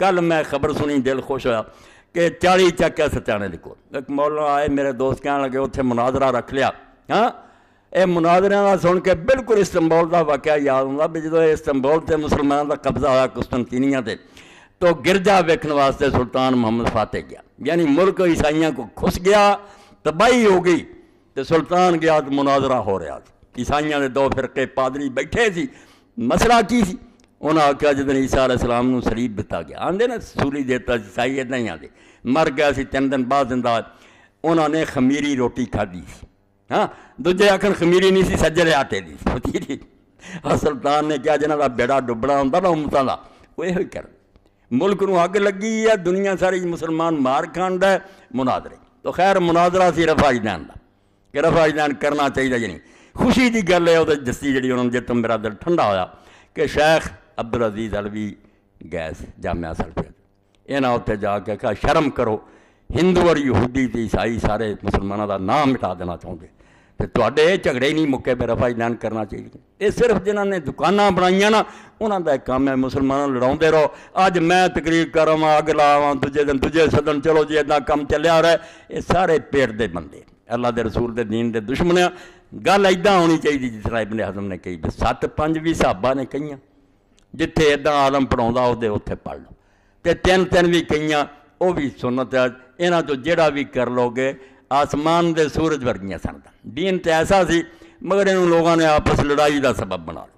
کل میں خبر سنی دل خوش ہوا کہ 40 چک ہے سچانے کے کول ایک مولانا آئے میرے دوست کہنے لگے اتنے مناظرہ رکھ لیا ہاں یہ مناظرے کا سن کے بالکل استنبول کا واقعہ یاد ہوں بھی جدو استنبول سے مسلمانوں کا قبضہ ہوا قسطنطینیہ تے تو گرجا ویکھن واسطے سلطان محمد فاتح گیا یعنی ملک عیسائیوں کو کھس گیا تباہی ہو گئی تو سلطان گیا تو مناظرہ ہو رہا تھا عیسائیوں کے 2 فرقے پادری بیٹھے سی مسئلہ کی سی انہاں آخیا جدن عیسیٰ علیہ السلام نو سلیب دتا گیا آندے نا سولی دیتا عیسائی ادھا ہی آندے مر گیا سی 3 دن بعد زندہ انہوں نے خمیری روٹی کھادی سی ہاں دوجے آخر خمیری نہیں سی سجلے آٹے دی سی سلطان نے کیا جنہاں دا بیڑا ڈبڑا ہوندا نا امتاں دا وہ یہ کر ملک نو اگ لگی ہے دنیا ساری مسلمان مار کھاندا ہے مناظرے تو خیر مناظرہ سی رفع اجدین دا کہ رفع اجدین کرنا چاہیے جی نہیں خوشی دی گل ہے وہ جسی جڑی انہوں نے جتوں میرا دل ٹھنڈا ہویا کہ شیخ عبدالعزیز علوی گئے جامعہ سلفیہ انہاں اتنے جا کے کہا شرم کرو ہندو اور یہودی تے عیسائی سارے مسلمانوں دا نام مٹا دینا چاہتے تے تواڈے جھگڑے ہی نہیں مکے پہ رفع اجدین کرنا چاہیے یہ صرف جنہوں نے دکاناں بنائیاں نا انہوں دا ایک کام ہے مسلمانوں لڑاؤندے رہو اج میں تقریر کراں اگ لاواں دوجے دن دوجے سدن چلو جی اتنا کام چلیا رہا ہے یہ سارے پیٹ دے بندے اللہ دے رسول دے دین دے دشمن گل ایداں ہونی چاہیے جس طرح ابن حزم نے کہی 7-5 بھی صحابہ نے کہیاں جتھے ایداں عالم پڑھاوندا اودے اوتھے پڑھ لو تے 3 بھی کہیاں وہ بھی سنت ہے انہاں تو جڑا بھی کر لو گے آسمان دے سورج ورگیاں سن دین تے ایسا سی مگر انہوں لوگوں نے آپس لڑائی دا سبب بنا لیا